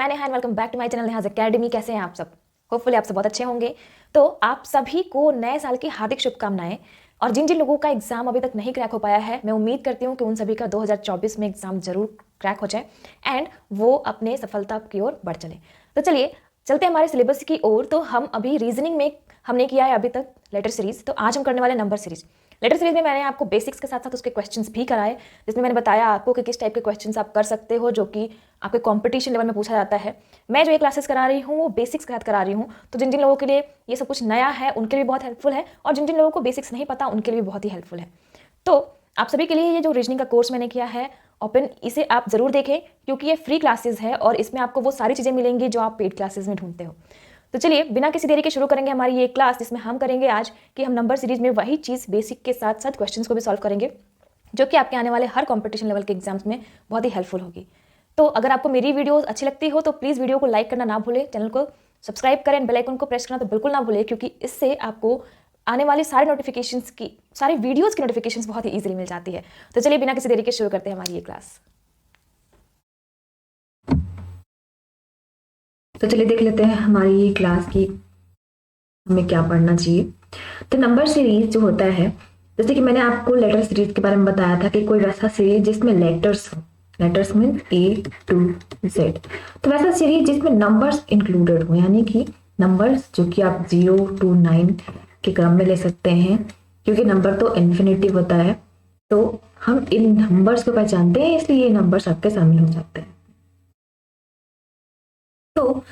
मैं Neha and welcome back to my channel Neha's academy. कैसे हैं आप सब? होपफुली आप सब बहुत अच्छे होंगे। तो आप सभी को नए साल की हार्दिक शुभकामनाएं। और जिन जिन लोगों का एग्जाम अभी तक नहीं क्रैक हो पाया है, मैं उम्मीद करती हूँ कि उन सभी का 2024 में एग्जाम जरूर क्रैक हो जाए एंड वो अपने सफलता की ओर बढ़ चले। तो चलिए चलते हैं हमारे सिलेबस की ओर। तो हम अभी रीजनिंग में हमने किया है अभी तक लेटर सीरीज, तो आज हम करने वाले नंबर सीरीज। लेटर सीरीज में मैंने आपको बेसिक्स के साथ साथ उसके क्वेश्चंस भी कराए, जिसमें मैंने बताया आपको कि किस टाइप के क्वेश्चंस आप कर सकते हो जो कि आपके कंपटीशन लेवल में पूछा जाता है। मैं जो ये क्लासेस करा रही हूँ वो बेसिक्स के साथ करा रही हूँ, तो जिन जिन लोगों के लिए ये सब कुछ नया है उनके लिए भी बहुत हेल्पफुल है, और जिन जिन लोगों को बेसिक्स नहीं पता उनके लिए भी बहुत ही हेल्पफुल है। तो आप सभी के लिए ये जो रीजनिंग का कोर्स मैंने किया है ओपन, इसे आप जरूर देखें क्योंकि ये फ्री क्लासेस है और इसमें आपको वो सारी चीज़ें मिलेंगी जो आप पेड क्लासेस में ढूंढते हो। तो चलिए बिना किसी देरी के शुरू करेंगे हमारी ये क्लास, जिसमें हम करेंगे आज कि हम नंबर सीरीज में वही चीज़ बेसिक के साथ साथ क्वेश्चंस को भी सॉल्व करेंगे, जो कि आपके आने वाले हर कंपटीशन लेवल के एग्जाम्स में बहुत ही हेल्पफुल होगी। तो अगर आपको मेरी वीडियोस अच्छी लगती हो तो प्लीज़ वीडियो को लाइक करना ना भूलें, चैनल को सब्सक्राइब करें, बेल आइकन को प्रेस करना तो बिल्कुल ना भूलें, क्योंकि इससे आपको आने वाली सारी वीडियोज़ की नोटिफिकेशंस बहुत ही ईजिली मिल जाती है। तो चलिए बिना किसी देरी के शुरू करते हैं हमारी ये क्लास। तो चलिए देख लेते हैं हमारी ये क्लास की हमें क्या पढ़ना चाहिए। तो नंबर सीरीज जो होता है, जैसे कि मैंने आपको लेटर सीरीज के बारे में बताया था कि कोई वैसा सीरीज जिसमें लेटर्स हो, letters mean A to Z, तो वैसा सीरीज जिसमें नंबर्स इंक्लूडेड हो, यानी कि नंबर्स जो कि आप 0 to 9 के क्रम में ले सकते हैं, क्योंकि नंबर तो इन्फिनिटिव होता है, तो हम इन नंबर्स को पहचानते हैं, इसलिए ये नंबर्स आपके शामिल हो जाते हैं। तो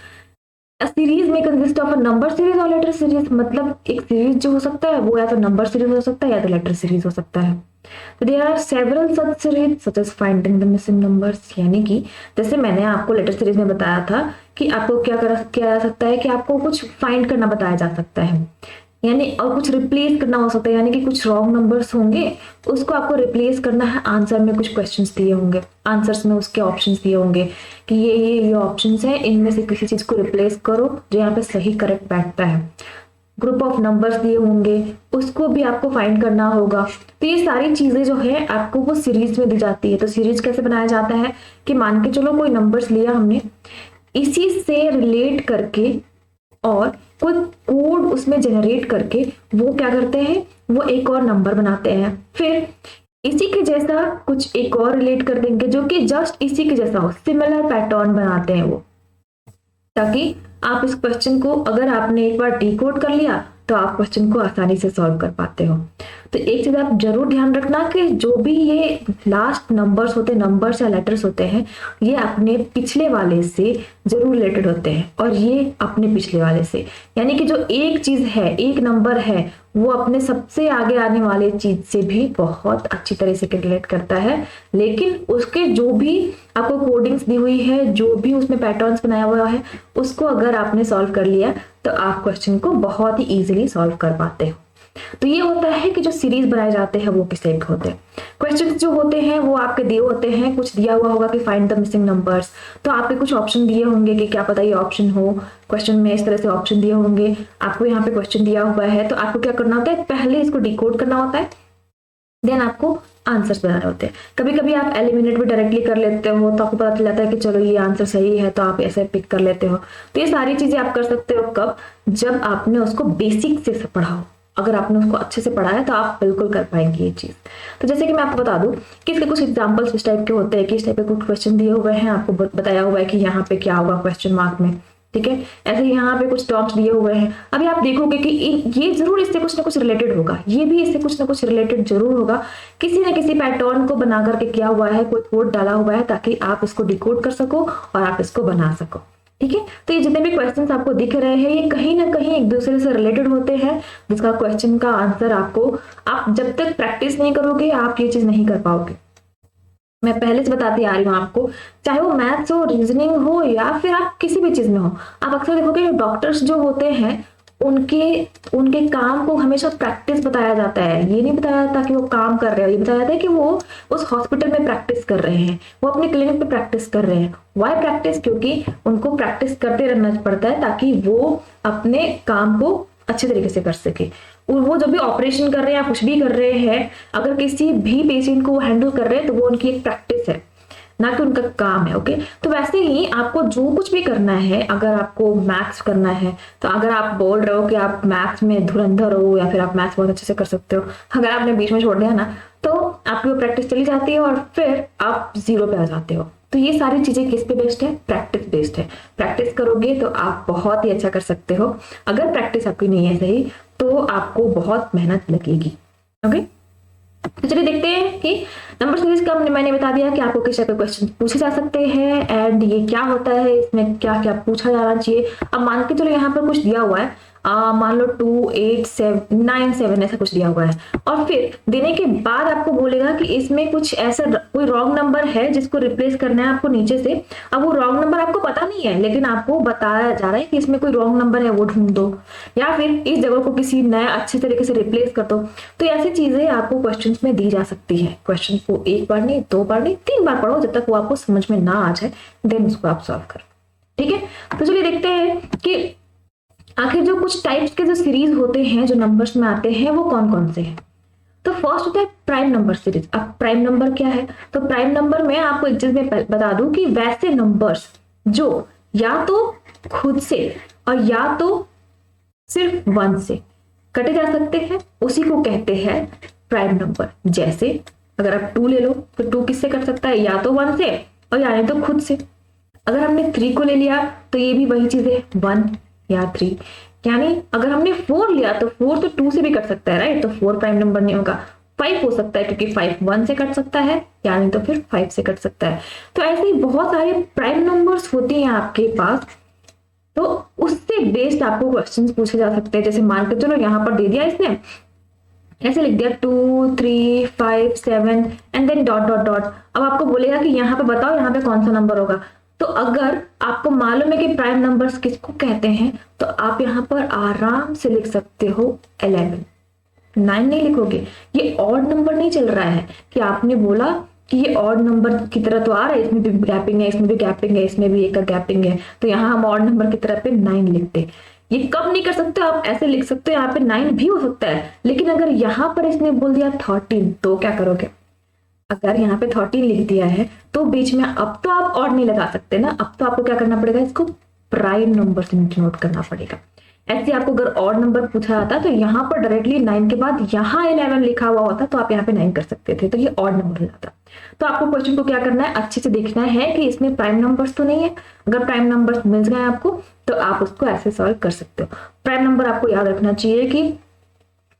सीरीज में consist of a number series और लेटर सीरीज, मतलब एक सीरीज जो हो सकता है वो या तो नंबर सीरीज हो सकता है या तो लेटर सीरीज हो सकता है। तो there are several such series such as finding the missing numbers, यानी कि जैसे मैंने आपको लेटर सीरीज में बताया था कि आपको क्या जा सकता है कि आपको कुछ फाइंड करना बताया जा सकता है, यानी और कुछ रिप्लेस करना हो सकता है, यानी कि कुछ रॉन्ग नंबर्स होंगे उसको आपको रिप्लेस करना है। आंसर में कुछ क्वेश्चंस दिए होंगे, आंसर्स में उसके ऑप्शंस दिए होंगे कि ये ऑप्शंस हैं, इनमें से किसी चीज को रिप्लेस करो जो यहाँ पे सही करेक्ट बैठता है। ग्रुप ऑफ नंबर्स दिए होंगे, उसको भी आपको फाइंड करना होगा। तो ये सारी चीजें जो है आपको वो सीरीज में दी जाती है। तो सीरीज कैसे बनाया जाता है कि मान के चलो कोई नंबर्स लिया हमने, इसी से रिलेट करके और कोई कोड उसमें जनरेट करके वो क्या करते हैं, वो एक और नंबर बनाते हैं, फिर इसी के जैसा कुछ एक और रिलेट कर देंगे जो कि जस्ट इसी के जैसा हो, सिमिलर पैटर्न बनाते हैं वो, ताकि आप इस क्वेश्चन को अगर आपने एक बार डिकोड कर लिया तो आप क्वेश्चन को आसानी से सॉल्व कर पाते हो। तो एक चीज आप जरूर ध्यान रखना कि जो भी ये लास्ट नंबर्स होते हैं, नंबर्स या लेटर्स होते हैं, ये अपने पिछले वाले से जरूर रिलेटेड होते हैं और ये अपने पिछले वाले से, यानी कि जो एक चीज है, एक नंबर है, वो अपने सबसे आगे आने वाले चीज से भी बहुत अच्छी तरह से रिलेट करता है। लेकिन उसके जो भी आपको कोडिंग्स दी हुई है, जो भी उसमें पैटर्न्स बनाया हुआ है, उसको अगर आपने सॉल्व कर लिया तो आप क्वेश्चन को बहुत ही इजीली सॉल्व कर पाते हो। तो ये होता है कि जो सीरीज बनाए जाते हैं वो किस टाइप के होते हैं। क्वेश्चंस जो होते हैं वो आपके दिए होते हैं, कुछ दिया हुआ होगा कि फाइंड द मिसिंग नंबर्स, तो आपके कुछ ऑप्शन दिए होंगे कि क्या पता ये ऑप्शन हो, क्वेश्चन में इस तरह से ऑप्शन दिए होंगे, आपको यहाँ पे क्वेश्चन दिया हुआ है, तो आपको क्या करना होता है, पहले इसको डिकोड करना होता है, देन आपको आंसर्स बनाने होते हैं। कभी कभी आप एलिमिनेट भी डायरेक्टली कर लेते हो तो आपको पता चल जाता है कि चलो ये आंसर सही है, तो आप ऐसे पिक कर लेते हो। तो ये सारी चीजें आप कर सकते हो कब, जब आपने उसको बेसिक से पढ़ा हो। अगर आपने उसको अच्छे से पढ़ा है तो आप बिल्कुल कर पाएंगे ये चीज। तो जैसे कि मैं आपको बता दूं कि इसके कुछ एग्जांपल्स इस टाइप के होते हैं कि इस टाइप के कुछ क्वेश्चन दिए हुए हैं, आपको बताया हुआ है कि यहाँ पे क्या होगा क्वेश्चन मार्क में, ठीक है। ऐसे यहाँ पे कुछ टर्म्स दिए हुए हैं, अभी आप देखोगे कि ये जरूर इससे कुछ ना कुछ रिलेटेड होगा, ये भी इससे कुछ ना कुछ रिलेटेड जरूर होगा, किसी ना किसी पैटर्न को बना करके किया हुआ है, कोई कोड डाला हुआ है ताकि आप इसको डिकोड कर सको और आप इसको बना सको, ठीक है। तो ये जितने भी क्वेश्चंस आपको दिख रहे हैं ये कहीं ना कहीं एक दूसरे से रिलेटेड होते हैं, जिसका क्वेश्चन का आंसर आपको, आप जब तक प्रैक्टिस नहीं करोगे आप ये चीज नहीं कर पाओगे। मैं पहले से बताती आ रही हूँ आपको, चाहे वो मैथ्स हो, रीजनिंग हो, या फिर आप किसी भी चीज में हो, आप अक्सर देखोगे जो डॉक्टर्स जो होते हैं उनके काम को हमेशा प्रैक्टिस बताया जाता है। ये नहीं बताया जाता कि वो काम कर रहे हैं, ये बताया जाता है कि वो उस हॉस्पिटल में प्रैक्टिस कर रहे हैं, वो अपने क्लिनिक में प्रैक्टिस कर रहे हैं। Why practice? क्योंकि उनको प्रैक्टिस करते रहना पड़ता है ताकि वो अपने काम को अच्छे तरीके से कर सके। और वो जब भी ऑपरेशन कर रहे हैं या कुछ भी कर रहे हैं, अगर किसी भी पेशेंट को हैंडल कर रहे हैं तो वो उनकी एक प्रैक्टिस है। ना कि उनका काम है। ओके, तो वैसे ही आपको जो कुछ भी करना है, अगर आपको मैथ्स करना है, तो अगर आप बोल रहे हो कि आप मैथ्स में धुरंधर हो या फिर आप मैथ्स बहुत अच्छे से कर सकते हो, अगर आपने बीच में छोड़ दिया ना तो आपकी वो प्रैक्टिस चली जाती है और फिर आप 0 पे आ जाते हो। तो ये सारी चीजें किस पे बेस्ड है? प्रैक्टिस बेस्ड है। प्रैक्टिस करोगे तो आप बहुत ही अच्छा कर सकते हो। अगर प्रैक्टिस आपकी नहीं है सही तो आपको बहुत मेहनत लगेगी। ओके, तो चलिए देखते हैं कि नंबर सीरीज का मैंने बता दिया कि आपको किस टाइप के क्वेश्चन पूछे जा सकते हैं एंड ये क्या होता है, इसमें क्या क्या पूछा जाना चाहिए। अब मान के चलो यहाँ पर कुछ दिया हुआ है, मान लो 2 8 7 9 7 ऐसा कुछ दिया हुआ है, और फिर देने के बाद आपको बोलेगा कि इसमें कुछ ऐसा कोई रॉन्ग नंबर है जिसको रिप्लेस करना है आपको नीचे से। अब वो रॉन्ग नंबर आपको पता नहीं है, लेकिन आपको बताया जा रहा है कि इसमें कोई रॉन्ग नंबर है, वो ढूंढ दो, या फिर इस जगह को किसी नया अच्छे तरीके से रिप्लेस कर दो। तो ऐसी चीजें आपको क्वेश्चन में दी जा सकती है। क्वेश्चन को 1 बार नहीं, 2 बार नहीं, 3 बार पढ़ो, जब तक वो आपको समझ में ना आ जाए, देन उसको आप सॉल्व करो। ठीक है, तो चलिए देखते हैं कि आखिर जो कुछ टाइप्स के जो सीरीज होते हैं जो नंबर्स में आते हैं वो कौन कौन से हैं। तो फर्स्ट होता है प्राइम नंबर सीरीज। अब प्राइम नंबर क्या है? तो प्राइम नंबर में आपको एक चीज मैं बता दूं कि वैसे नंबर्स जो या तो खुद से और या तो सिर्फ 1 से कटे जा सकते हैं, उसी को कहते हैं प्राइम नंबर। जैसे अगर आप 2 ले लो तो 2 किससे कट सकता है? या तो 1 से और या नहीं तो खुद से। अगर हमने 3 को ले लिया तो ये भी वही चीज है, 1 या 3। यानी अगर हमने 4 लिया तो 4 तो 2 से भी कट सकता है, राइट? तो 4 प्राइम नंबर नहीं होगा। 5 हो सकता है क्योंकि 5 1 से कट सकता है, यानी तो फिर 5 से कट सकता है। तो ऐसे ही बहुत सारे प्राइम नंबर्स होते हैं आपके पास, तो उससे बेस्ड आपको क्वेश्चंस पूछे जा सकते हैं। जैसे मान के चलो यहाँ पर दे दिया इसने, ऐसे लिख दिया 2 3 5 7 and then dot dot dot. अब आपको बोलेगा कि यहाँ पे बताओ यहाँ पे कौन सा नंबर होगा। तो अगर आपको मालूम है कि प्राइम नंबर्स किसको कहते हैं तो आप यहाँ पर आराम से लिख सकते हो 11। 9 नहीं लिखोगे, ये ऑड नंबर नहीं चल रहा है कि आपने बोला कि ये ऑड नंबर की तरह तो आ रहा है, इसमें भी गैपिंग है, इसमें भी गैपिंग है, इसमें भी एक का गैपिंग है, तो यहाँ हम ऑड नंबर की तरह पे 9 लिखते। ये कब नहीं कर सकते? आप ऐसे लिख सकते हो, यहाँ पे 9 भी हो सकता है, लेकिन अगर यहाँ पर इसने बोल दिया 13 तो क्या करोगे? अगर यहाँ पे 13 लिख दिया है तो बीच में अब तो आप ऑड नहीं लगा सकते ना, अब तो आपको क्या करना पड़ेगा? इसको प्राइम नंबर से नोट करना पड़ेगा। ऐसे आपको अगर ऑड नंबर पूछा जाता तो यहाँ पर डायरेक्टली 9 के बाद यहाँ 11 लिखा हुआ होता तो आप यहाँ पे 9 कर सकते थे, तो ये ऑड नंबर हो जाता। तो आपको क्वेश्चन को क्या करना है? अच्छे से देखना है कि इसमें प्राइम नंबर्स तो नहीं है। अगर प्राइम नंबर्स मिल गए आपको तो आप उसको ऐसे सॉल्व कर सकते हो। प्राइम नंबर आपको याद रखना चाहिए कि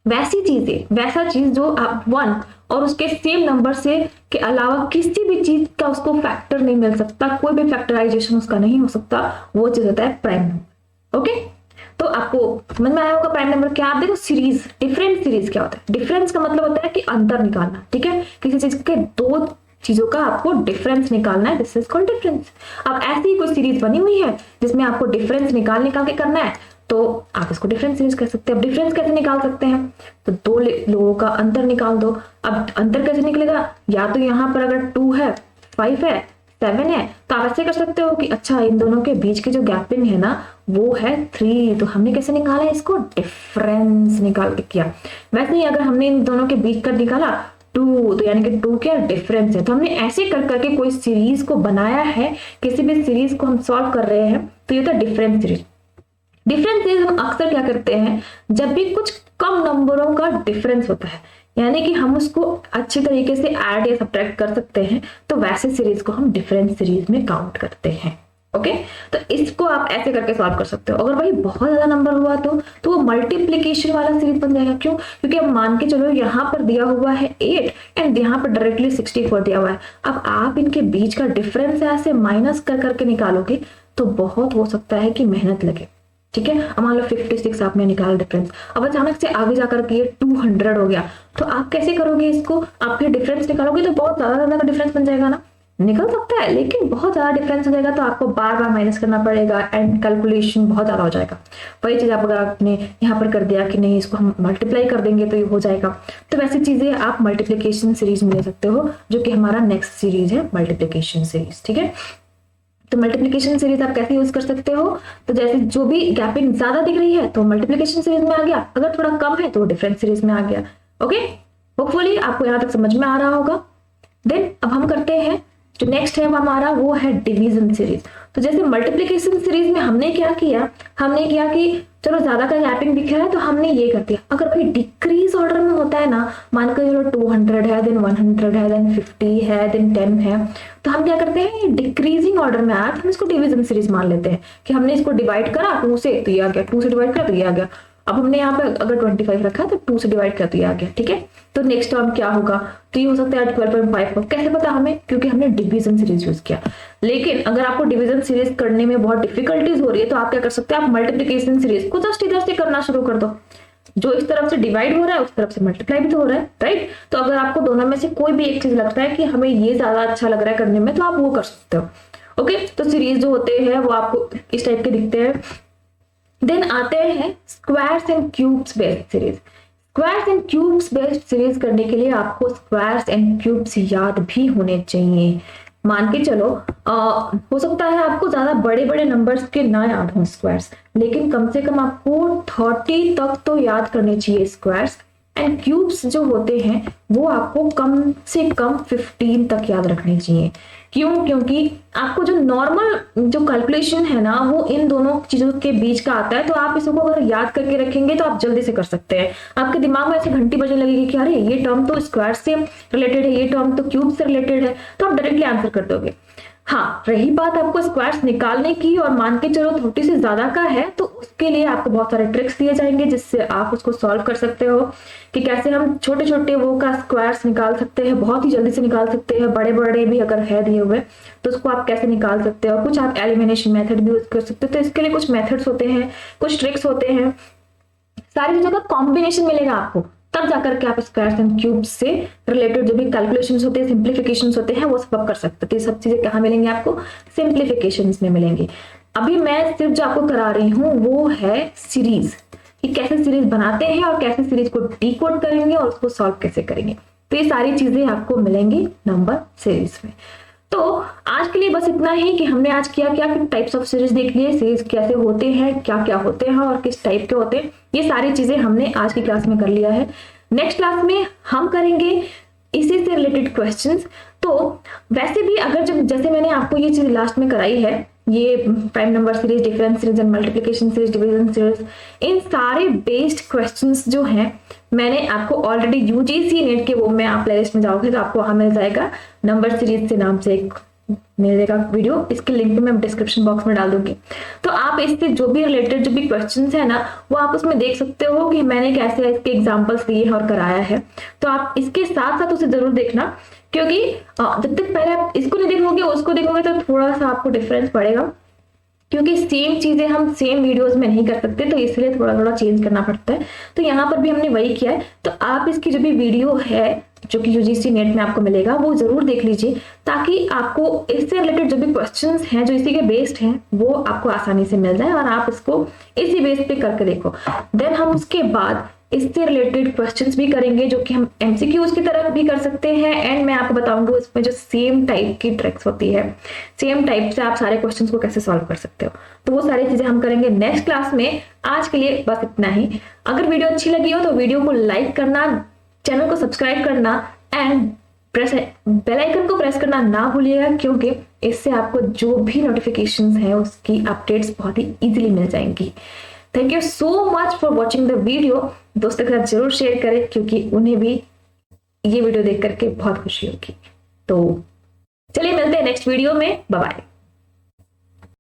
वैसी चीजें, वैसा चीज जो आप 1 और उसके सेम नंबर से के अलावा किसी भी चीज का उसको फैक्टर नहीं मिल सकता, कोई भी फैक्टराइजेशन उसका नहीं हो सकता, वो चीज होता है प्राइम नंबर। ओके, तो आपको समझ में आया होगा प्राइम नंबर क्या। आप देखो सीरीज, डिफरेंट सीरीज क्या होता है? डिफरेंस का मतलब होता है कि अंतर निकालना। ठीक है, किसी चीज के 2 चीजों का आपको डिफरेंस निकालना है, दिस इज कॉल्ड डिफरेंस। अब ऐसी कोई सीरीज बनी हुई है जिसमें आपको डिफरेंस निकाल के करना है तो आप इसको डिफरेंस सीरीज कह सकते हैं। अब डिफरेंस कैसे निकाल सकते हैं? तो 2 लोगों का अंतर निकाल दो। अब अंतर कैसे निकलेगा? या तो यहाँ पर अगर 2 है, 5 है, 7 है, तो आप ऐसे कर सकते हो कि अच्छा इन दोनों के बीच की जो गैपिंग है ना वो है 3, तो हमने कैसे निकाला है? इसको डिफरेंस निकाल के किया। वैसे ही अगर हमने इन दोनों के बीच का निकाला 2, तो यानी कि 2 क्या डिफरेंस है। तो हमने ऐसे कर करके कोई सीरीज को बनाया है, किसी भी सीरीज को हम सॉल्व कर रहे हैं तो ये तो डिफरेंस सीरीज। डिफरेंस सीरीज हम अक्सर क्या करते हैं? जब भी कुछ कम नंबरों का डिफरेंस होता है, यानी कि हम उसको अच्छी तरीके से ऐड या सब्ट्रैक्ट कर सकते हैं, तो वैसे सीरीज को हम डिफरेंस सीरीज में काउंट करते हैं। ओके, तो इसको आप ऐसे करके सॉल्व कर सकते हो। अगर भाई बहुत ज्यादा नंबर हुआ तो वो मल्टीप्लीकेशन वाला सीरीज बन जाएगा। क्यों? क्योंकि अब मान के चलो यहाँ पर दिया हुआ है 8 एंड यहाँ पर डायरेक्टली 64 दिया हुआ है। अब आप इनके बीच का डिफरेंस ऐसे माइनस कर करके निकालोगे तो बहुत हो सकता है कि मेहनत लगे। ठीक है, अब मान लो 56 आपने निकाला डिफरेंस, अब अचानक से आगे जाकर के ये 200 हो गया, तो आप कैसे करोगे इसको? आप फिर डिफरेंस निकालोगे तो बहुत ज्यादा का डिफरेंस बन जाएगा ना, निकल सकता है लेकिन बहुत ज्यादा डिफरेंस हो जाएगा, तो आपको बार बार माइनस करना पड़ेगा एंड कैलकुलेशन बहुत ज्यादा हो जाएगा। वही चीज आप अगर आपने यहाँ पर कर दिया कि नहीं इसको हम मल्टीप्लाई कर देंगे तो ये हो जाएगा, तो वैसी चीजें आप मल्टीप्लीकेशन सीरीज में ले सकते हो, जो कि हमारा नेक्स्ट सीरीज है मल्टीप्लीकेशन सीरीज। ठीक है, तो मल्टीप्लिकेशन सीरीज आप कैसे यूज कर सकते हो? तो जैसे जो भी गैपिंग ज्यादा दिख रही है तो मल्टीप्लिकेशन सीरीज में आ गया, अगर थोड़ा कम है तो डिफरेंस सीरीज में आ गया। ओके, होपफुली आपको यहाँ तक समझ में आ रहा होगा। देन अब हम करते हैं जो नेक्स्ट है वो हमारा वो है डिवीजन सीरीज। तो जैसे मल्टीप्लिकेशन सीरीज में हमने क्या किया, हमने किया कि चलो ज्यादा का गैपिंग दिख रहा है तो हमने ये कर दिया। अगर भाई डिक्रीज ऑर्डर में होता है ना, मान कर चलो 200 है, देन 100 है, देन 50 है, देन 10 है, तो हम क्या करते हैं, ये डिक्रीजिंग ऑर्डर में आया तो हम इसको डिवीजन सीरीज मान लेते हैं कि हमने इसको डिवाइड करा 2 से तो ये आ गया, 2 से डिवाइड करा तो ये आ गया। अब हमने यहाँ पे अगर 25 रखा तो 2 से डिवाइड किया तो ये आ गया, ठीक है। तो नेक्स्ट टर्म क्या होगा, तो ये हो सकता है 12.5। कैसे पता हमें, क्योंकि हमने डिवीजन सीरीज यूज किया। लेकिन अगर आपको डिवीजन सीरीज करने में बहुत डिफिकल्टीज हो रही है तो आप क्या कर सकते हैं, आप मल्टीप्लिकेशन सीरीज को जस्ट इधर से करना शुरू कर दो। जो इस तरफ से डिवाइड हो रहा है उस तरफ से मल्टीप्लाई भी तो हो रहा है, राइट। तो अगर आपको दोनों में से कोई भी एक चीज लगता है कि हमें ये ज्यादा अच्छा लग रहा है करने में तो आप वो कर सकते हो, ओके। तो सीरीज जो होते हैं वो आपको इस टाइप के दिखते हैं। देन आते हैं squares and cubes based series. Squares and cubes based series करने के लिए आपको स्क्वायर्स एंड क्यूब्स याद भी होने चाहिए। मान के चलो हो सकता है आपको ज्यादा बड़े बड़े नंबर्स के ना याद हो स्क्वायर्स, लेकिन कम से कम आपको 30 तक तो याद करने चाहिए स्क्वायर्स। एंड क्यूब्स जो होते हैं वो आपको कम से कम 15 तक याद रखने चाहिए। क्यों, क्योंकि आपको जो नॉर्मल जो कैलकुलेशन है ना वो इन दोनों चीजों के बीच का आता है। तो आप इसको अगर याद करके रखेंगे तो आप जल्दी से कर सकते हैं। आपके दिमाग में ऐसी घंटी बजने लगेगी कि अरे ये टर्म तो स्क्वायर से रिलेटेड है, ये टर्म तो क्यूब से रिलेटेड है, तो आप डायरेक्टली आंसर कर दोगे। हाँ, रही बात आपको स्क्वायर्स निकालने की और मान के चलो 30 से ज्यादा का है तो उसके लिए आपको बहुत सारे ट्रिक्स दिए जाएंगे जिससे आप उसको सॉल्व कर सकते हो कि कैसे हम छोटे छोटे वो का स्क्वायर्स निकाल सकते हैं, बहुत ही जल्दी से निकाल सकते हैं। बड़े बड़े भी अगर है दिए हुए तो उसको आप कैसे निकाल सकते हो। कुछ आप एलिमिनेशन मेथड भी यूज कर सकते हो। तो इसके लिए कुछ मेथड्स होते हैं, कुछ ट्रिक्स होते हैं, सारी चीजों का कॉम्बिनेशन मिलेगा आपको, तब जाकर के आप स्क्वायर्स एंड क्यूब्स से रिलेटेड जो भी कैलकुलेशंस होते हैं, सिंप्लीफिकेशंस होते हैं, वो सब कर सकते हैं। तो ये सब चीजें कहाँ मिलेंगी आपको, सिंप्लीफिकेशंस में मिलेंगी। अभी मैं सिर्फ जो आपको करा रही हूँ वो है सीरीज, कि कैसे सीरीज बनाते हैं और कैसे सीरीज को डिकोड करेंगे और उसको सॉल्व कैसे करेंगे। तो ये सारी चीजें आपको मिलेंगी नंबर सीरीज में। तो आज के लिए बस इतना ही कि हमने आज किया क्या, कि टाइप्स ऑफ सीरीज देख लिए, सीरीज कैसे होते हैं, क्या क्या होते हैं और किस टाइप के होते हैं, ये सारी चीजें हमने आज की क्लास में कर लिया है। नेक्स्ट क्लास में हम करेंगे इसी से रिलेटेड क्वेश्चंस। तो वैसे भी अगर जब जैसे मैंने आपको ये चीज लास्ट में कराई है, ये prime number series, difference series and multiplication series, division series, इन सारे बेस्ड क्वेश्चंस जो हैं मैंने आपको ऑलरेडी यूजीसी नेट के वो में आप प्लेलिस्ट में जाओगे तो आपको वहां मिल जाएगा, नंबर सीरीज से नाम से एक मिलेगा वीडियो, इसके लिंक मैं डिस्क्रिप्शन बॉक्स में डाल दूंगी। तो आप इससे जो भी रिलेटेड जो भी क्वेश्चंस है ना वो आप उसमें देख सकते हो कि मैंने कैसे इसके एग्जांपल्स दिए हैं और कराया है। तो आप इसके साथ साथ उसे जरूर देखना, क्योंकि जब तक पहले आप इसको नहीं देखोगे उसको देखोगे तो थोड़ा सा आपको डिफरेंस पड़ेगा, क्योंकि सेम चीजें हम सेम वीडियोस में नहीं कर सकते, तो इसलिए थोड़ा थोड़ा चेंज करना पड़ता है। तो यहाँ पर भी हमने वही किया है। तो आप इसकी जो भी वीडियो है जो कि यूजीसी नेट में आपको मिलेगा वो जरूर देख लीजिए, ताकि आपको इससे रिलेटेड जो भी क्वेश्चंस हैं जो इसी के बेस्ड हैं वो आपको आसानी से मिल जाए और आप इसको इसी बेस पे करके देखो। देन हम उसके बाद इससे रिलेटेड क्वेश्चंस भी करेंगे जो कि हम एमसीक्यूज की तरह भी कर सकते हैं। एंड मैं आपको बताऊंगी उसमें जो सेम टाइप की ट्रिक्स होती है, सेम टाइप से आप सारे क्वेश्चंस को कैसे सॉल्व कर सकते हो। तो वो सारी चीजें हम करेंगे नेक्स्ट क्लास में। आज के लिए बस इतना ही। अगर वीडियो अच्छी लगी हो तो वीडियो को लाइक करना, चैनल को सब्सक्राइब करना एंड बेल आइकन को प्रेस करना ना भूलिएगा, क्योंकि इससे आपको जो भी नोटिफिकेशंस हैं उसकी अपडेट्स बहुत ही इजीली मिल जाएंगी। Thank you so much for watching the video. दोस्तों के साथ जरूर शेयर करें क्योंकि उन्हें भी ये वीडियो देख करके बहुत खुशी होगी। तो चलिए मिलते हैं नेक्स्ट वीडियो में। Bye bye.